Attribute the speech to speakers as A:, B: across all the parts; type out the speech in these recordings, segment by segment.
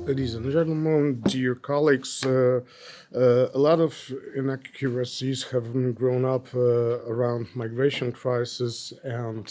A: Ladies and gentlemen, dear colleagues, a lot of inaccuracies have grown up around migration crisis and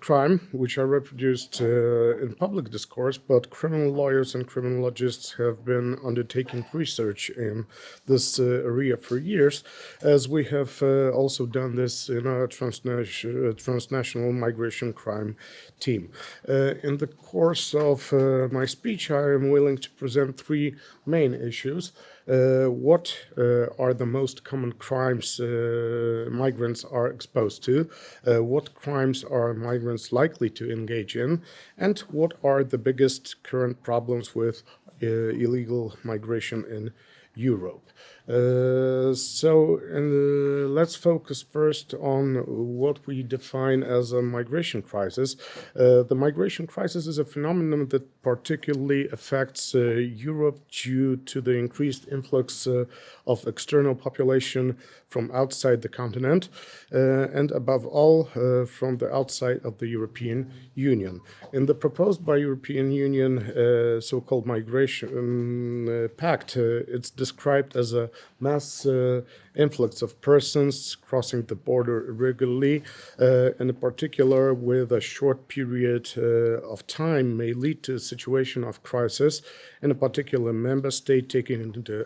A: crime, which are reproduced in public discourse. But criminal lawyers and criminologists have been undertaking research in this area for years, as we have also done this in our transnational migration crime team. In the course of my speech, I am willing to present three main issues. What are the most common crimes migrants are exposed to? What crimes are migrants likely to engage in? And what are the biggest current problems with illegal migration in Europe? Let's focus first on what we define as a migration crisis. The migration crisis is a phenomenon that particularly affects Europe due to the increased influx of external population from outside the continent and above all from the outside of the European Union. In the proposed by European Union so-called migration pact, it's described as a mass influx of persons crossing the border irregularly, in particular with a short period of time may lead to a situation of crisis in a particular member state, taking into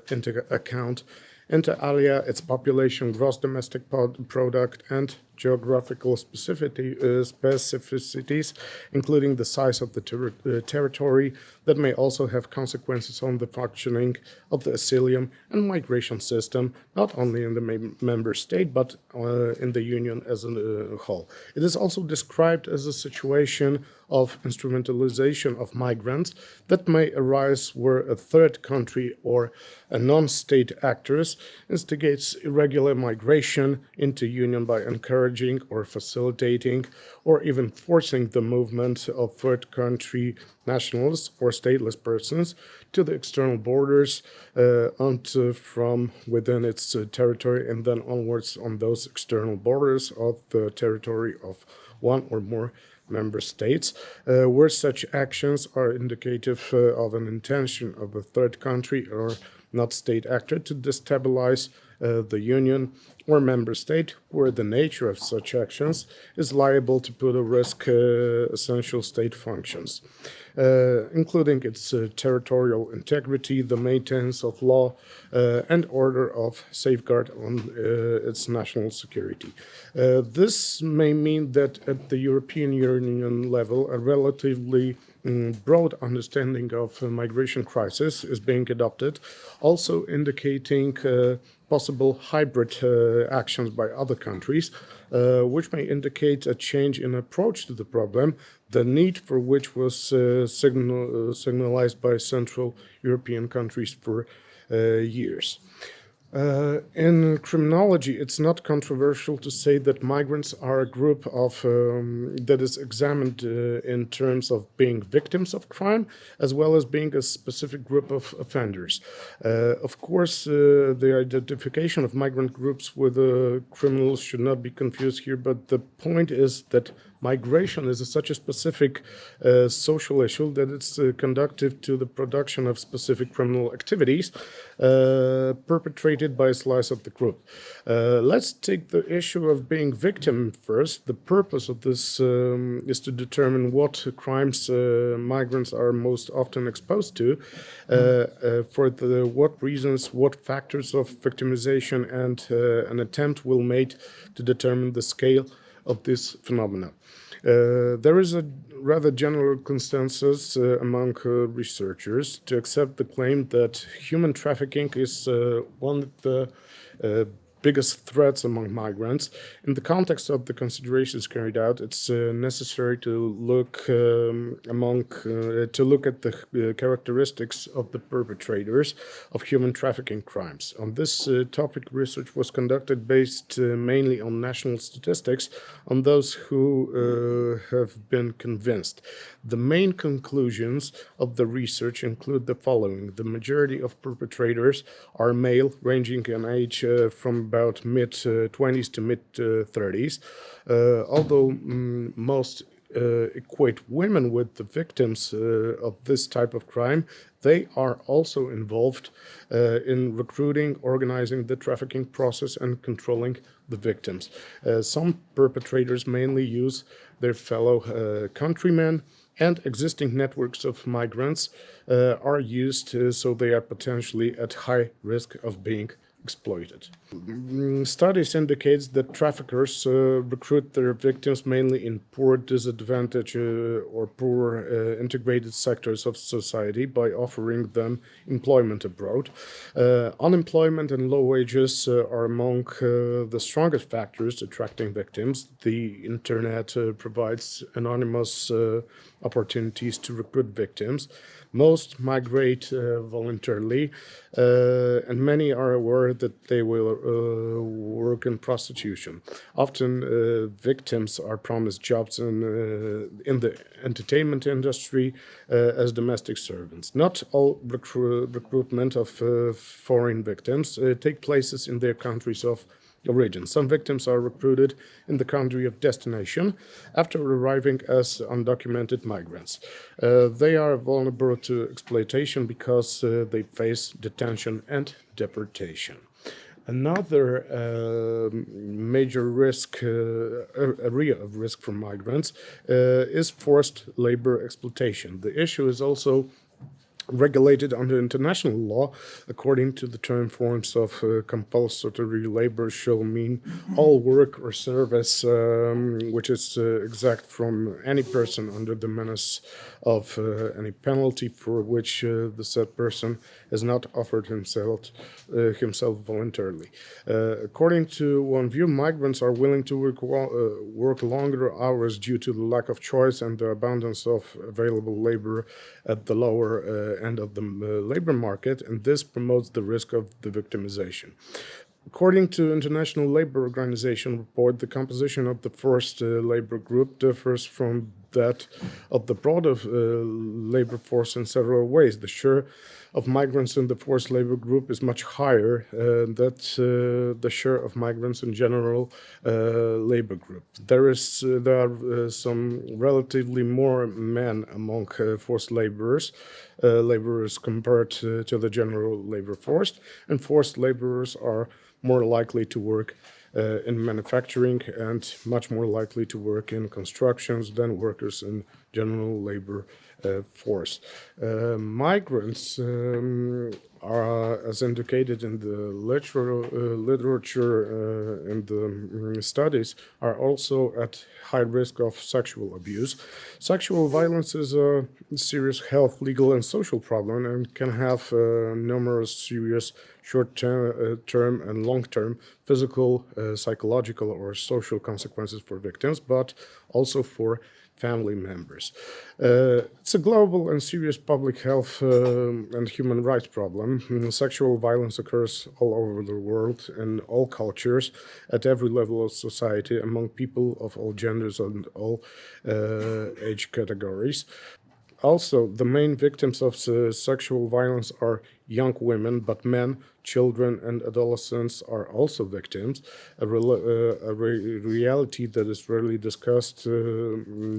A: account inter alia its population, gross domestic product, and geographical specificities, including the size of the territory, that may also have consequences on the functioning of the asylum and migration system, not only in the member state, but in the Union as a whole. It is also described as a situation of instrumentalization of migrants that may arise where a third country or a non-state actors instigates irregular migration into Union by encouraging or facilitating or even forcing the movement of third country nationals or stateless persons to the external borders and from within its territory and then onwards on those external borders of the territory of one or more member states, where such actions are indicative of an intention of a third country or not state actor to destabilize the Union or member state, where the nature of such actions is liable to put at risk essential state functions, including its territorial integrity, the maintenance of law and order of safeguard on its national security. This may mean that at the European Union level, a relatively broad understanding of migration crisis is being adopted, also indicating possible hybrid actions by other countries, which may indicate a change in approach to the problem, the need for which was signalized by Central European countries for years. In criminology, it's not controversial to say that migrants are a group of that is examined in terms of being victims of crime, as well as being a specific group of offenders. Of course, the identification of migrant groups with criminals should not be confused here, but the point is that migration is such a specific social issue that it's conducive to the production of specific criminal activities perpetrated by a slice of the group. Let's take the issue of being victim first. The purpose of this is to determine what crimes migrants are most often exposed to, what reasons, what factors of victimization, and an attempt will made to determine the scale of this phenomena. There is a rather general consensus among researchers to accept the claim that human trafficking is one of the biggest threats among migrants. In the context of the considerations carried out, it's necessary to look at the characteristics of the perpetrators of human trafficking crimes. On this topic, research was conducted based mainly on national statistics on those who have been convinced. The main conclusions of the research include the following. The majority of perpetrators are male, ranging in age from about mid-20s to mid-30s, although most equate women with the victims of this type of crime, they are also involved in recruiting, organizing the trafficking process, and controlling the victims. Some perpetrators mainly use their fellow countrymen, and existing networks of migrants are used, so they are potentially at high risk of being exploited. Studies indicates that traffickers recruit their victims mainly in poor, disadvantaged, or poor integrated sectors of society by offering them employment abroad. Unemployment and low wages are among the strongest factors attracting victims. The internet provides anonymous opportunities to recruit victims. Most migrate voluntarily, and many are aware that they will work in prostitution. Often, victims are promised jobs in the entertainment industry as domestic servants. Not all recruitment of foreign victims take places in their countries of origin. Some victims are recruited in the country of destination after arriving as undocumented migrants. They are vulnerable to exploitation because they face detention and deportation. Another major risk, area of risk for migrants is forced labor exploitation. The issue is also regulated under international law. According to the term, forms of compulsory labor shall mean all work or service which is exact from any person under the menace of any penalty for which the said person has not offered himself voluntarily. According to one view, migrants are willing to work longer hours due to the lack of choice and the abundance of available labor at the lower end of the labor market, and this promotes the risk of the victimization. According to International Labour Organization report, the composition of the forced labor group differs from that of the broader labor force in several ways. The share of migrants in the forced labor group is much higher than the share of migrants in general labor group. There are some relatively more men among forced laborers compared to the general labor force, and forced laborers are more likely to work in manufacturing and much more likely to work in constructions than workers in general labor force. Migrants are, as indicated in the literature and the studies, are also at high risk of sexual abuse. Sexual violence is a serious health, legal, and social problem and can have numerous serious short-term and long-term physical, psychological, or social consequences for victims, but also for family members. It's a global and serious public health and human rights problem. Sexual violence occurs all over the world, in all cultures, at every level of society, among people of all genders and all age categories. Also, the main victims of sexual violence are young women, but men, children, and adolescents are also victims. A reality that is rarely discussed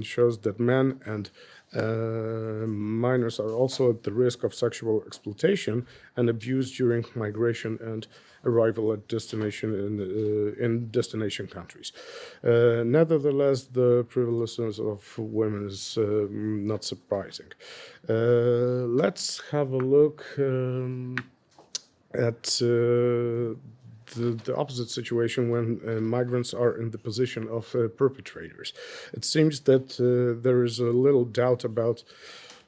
A: shows that men and minors are also at the risk of sexual exploitation and abuse during migration and arrival at destination in destination countries. Nevertheless, the prevalence of women is not surprising. Let's have a look at the opposite situation when migrants are in the position of perpetrators. It seems that there is a little doubt about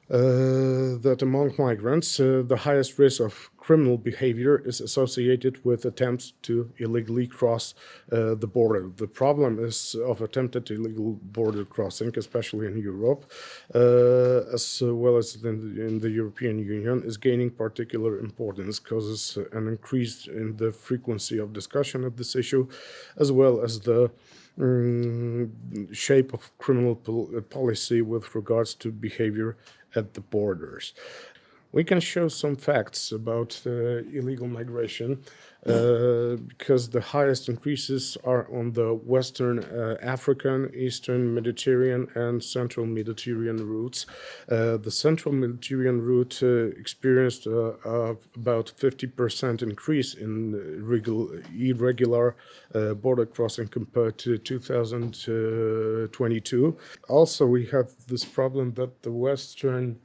A: that among migrants, the highest risk of criminal behavior is associated with attempts to illegally cross the border. The problem is of attempted illegal border crossing, especially in Europe, as well as in the European Union, is gaining particular importance, causes an increase in the frequency of discussion of this issue, as well as the shape of criminal policy with regards to behavior at the borders. We can show some facts about illegal migration because the highest increases are on the Western African, Eastern Mediterranean, and Central Mediterranean routes. The Central Mediterranean route experienced about 50% increase in irregular border crossing compared to 2022. Also, we have this problem that the Western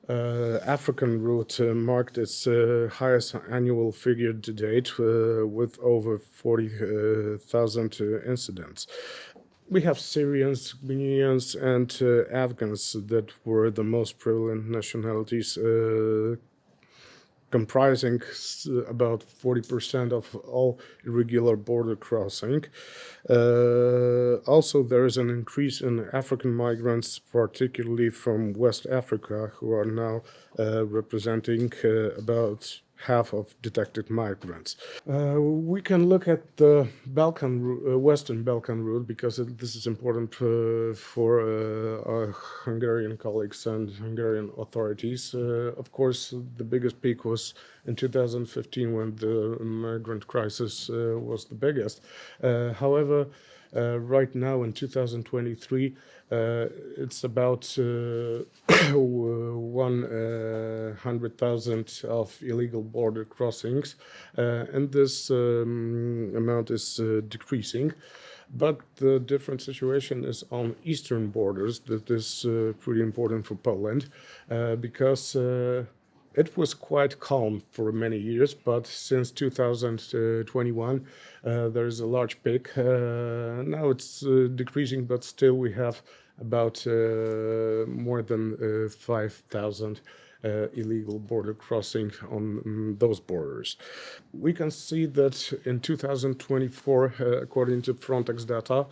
A: African route marked its highest annual figure to date with over 40,000 incidents. We have Syrians, Guineans, and Afghans that were the most prevalent nationalities, comprising about 40% of all irregular border crossing. Also, there is an increase in African migrants, particularly from West Africa, who are now representing about half of detected migrants. We can look at the Western Balkan route because this is important for our Hungarian colleagues and Hungarian authorities. Of course, the biggest peak was in 2015 when the migrant crisis was the biggest. However, right now in 2023, it's about 100,000 of illegal border crossings, and this amount is decreasing. But the different situation is on eastern borders. That is pretty important for Poland because it was quite calm for many years, but since 2021, there is a large peak. Now it's decreasing, but still we have about more than 5,000 illegal border crossing on those borders. We can see that in 2024, according to Frontex data,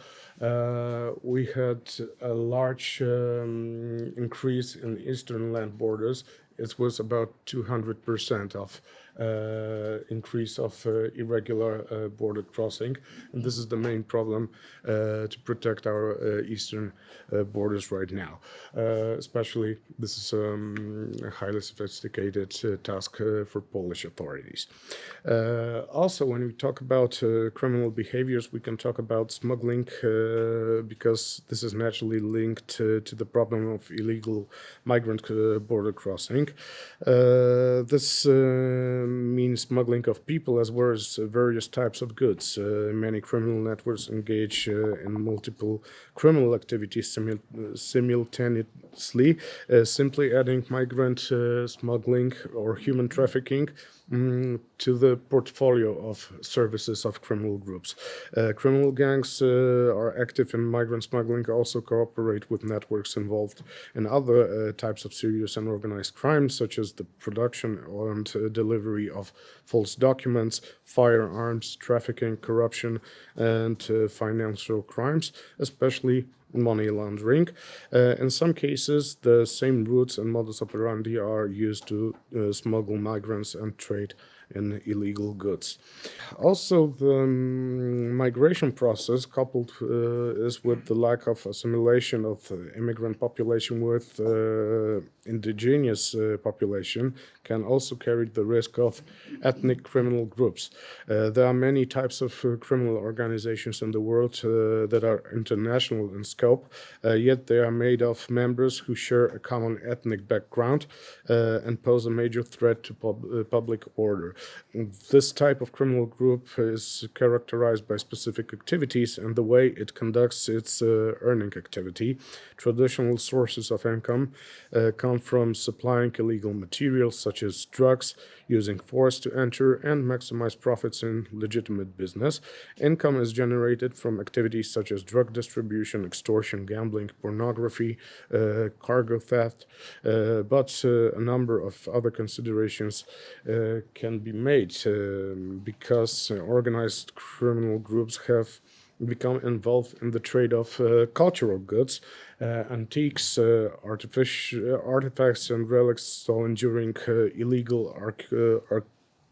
A: we had a large increase in eastern land borders. It was about 200% of increase of irregular border crossing, and this is the main problem to protect our eastern borders right now. Especially, this is a highly sophisticated task for Polish authorities. Also, when we talk about criminal behaviors, we can talk about smuggling because this is naturally linked to the problem of illegal migrant border crossing. This means smuggling of people as well as various types of goods. Many criminal networks engage in multiple criminal activities simultaneously, simply adding migrant smuggling or human trafficking to the portfolio of services of criminal groups. Criminal gangs are active in migrant smuggling, also cooperate with networks involved in other types of serious and organized crimes, such as the production and delivery of false documents, firearms, trafficking, corruption, and financial crimes, especially money laundering. In some cases, the same routes and modus operandi are used to smuggle migrants and trade in illegal goods. Also, the migration process coupled is with the lack of assimilation of the immigrant population with indigenous population can also carry the risk of ethnic criminal groups. There are many types of criminal organizations in the world that are international in scope, yet they are made of members who share a common ethnic background and pose a major threat to public order. This type of criminal group is characterized by specific activities and the way it conducts its earning activity. Traditional sources of income come from supplying illegal materials such as drugs, using force to enter and maximize profits in legitimate business. Income is generated from activities such as drug distribution, extortion, gambling, pornography, cargo theft, but a number of other considerations can be made because organized criminal groups have become involved in the trade of cultural goods, antiques, artifacts, and relics stolen during illegal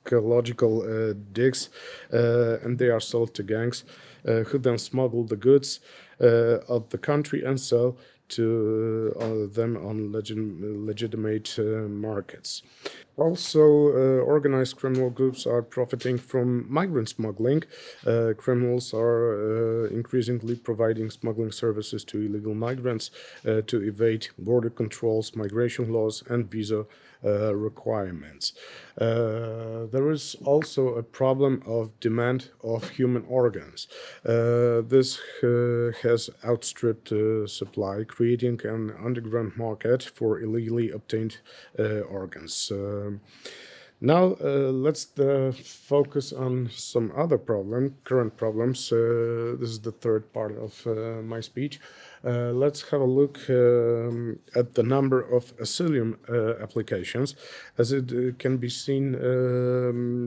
A: archaeological digs, and they are sold to gangs who then smuggle the goods of the country and sell to them on legitimate markets. Also, organized criminal groups are profiting from migrant smuggling. Criminals are increasingly providing smuggling services to illegal migrants to evade border controls, migration laws, and visa requirements. There is also a problem of demand of human organs. This has outstripped supply, creating an underground market for illegally obtained organs. Now let's focus on some other current problems. This is the third part of my speech. Let's have a look at the number of asylum applications. As it can be seen,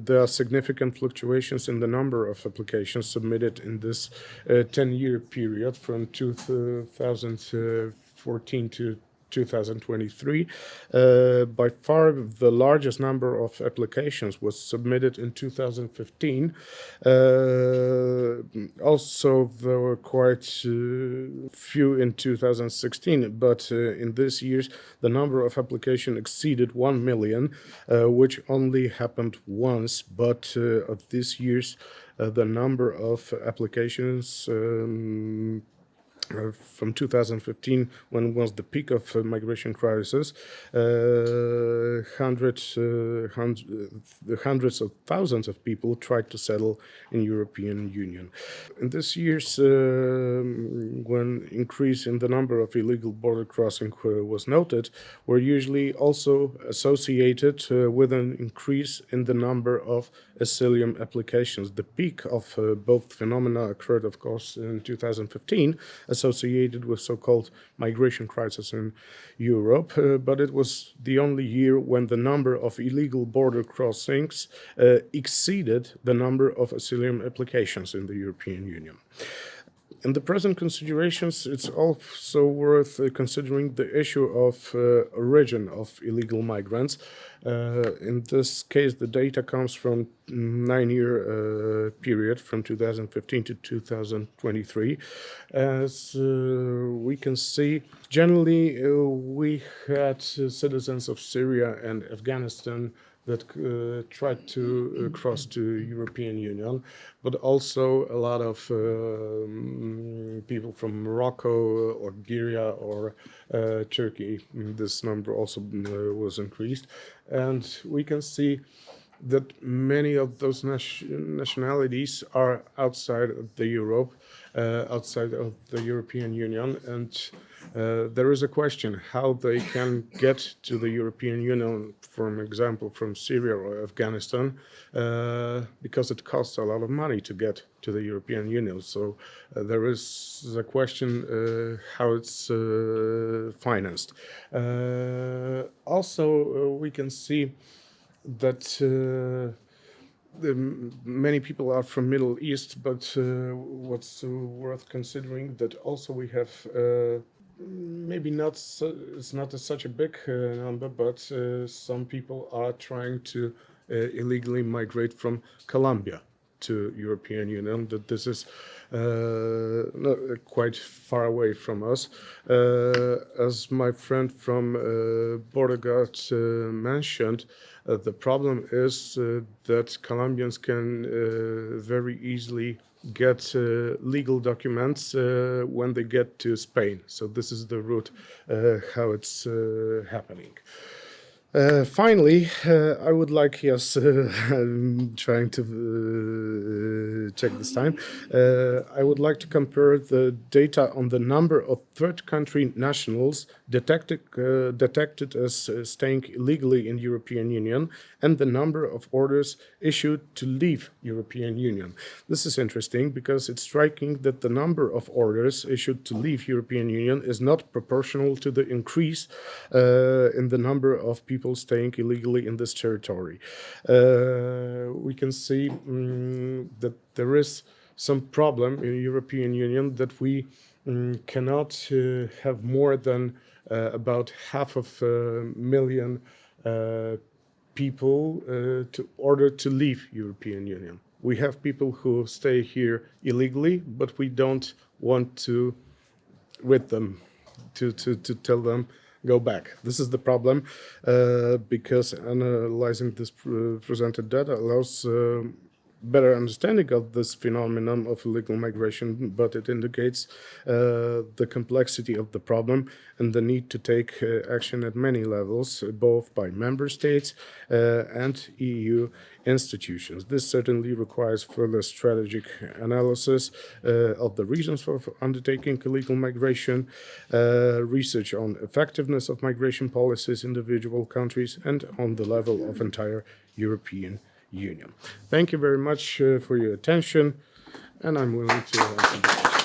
A: there are significant fluctuations in the number of applications submitted in this 10-year period from 2014 to 2023. By far, the largest number of applications was submitted in 2015. Also, there were quite few in 2016, but in these years, the number of applications exceeded 1 million, which only happened once. But of these years, the number of applications from 2015, when was the peak of migration crisis, hundreds of thousands of people tried to settle in European Union. In this year's, when increase in the number of illegal border crossing was noted, were usually also associated with an increase in the number of asylum applications. The peak of both phenomena occurred, of course, in 2015, associated with so-called migration crisis in Europe, but it was the only year when the number of illegal border crossings exceeded the number of asylum applications in the European Union. In the present considerations, it's also worth considering the issue of origin of illegal migrants. In this case, the data comes from 9-year period from 2015 to 2023. As we can see, generally we had citizens of Syria and Afghanistan that tried to cross to European Union, but also a lot of people from Morocco, Algeria, or Turkey. This number also was increased, and we can see that many of those nationalities are outside of the Europe, outside of the European Union, and there is a question how they can get to the European Union, for example, from Syria or Afghanistan, because it costs a lot of money to get to the European Union. So there is a question how it's financed. Also, we can see that many people are from Middle East, but what's worth considering that also we have maybe not it's not such a big number, but some people are trying to illegally migrate from Colombia to European Union. That this is quite far away from us. As my friend from Border Guard mentioned, the problem is that Colombians can very easily get legal documents when they get to Spain. So this is the route how it's happening. Finally, I would like, yes, I'm trying to check this time. I would like to compare the data on the number of third country nationals detected as staying illegally in European Union and the number of orders issued to leave European Union. This is interesting because it's striking that the number of orders issued to leave European Union is not proportional to the increase in the number of people staying illegally in this territory. We can see that there is some problem in the European Union that we cannot have more than about 500,000 people to order to leave European Union. We have people who stay here illegally, but we don't want to rid them to tell them go back. This is the problem, because analyzing this presented data allows better understanding of this phenomenon of illegal migration, but it indicates the complexity of the problem and the need to take action at many levels, both by member states and EU institutions. This certainly requires further strategic analysis of the reasons for undertaking illegal migration, research on effectiveness of migration policies in individual countries, and on the level of entire European Union. Thank you very much for your attention, and I'm willing to answer the questions.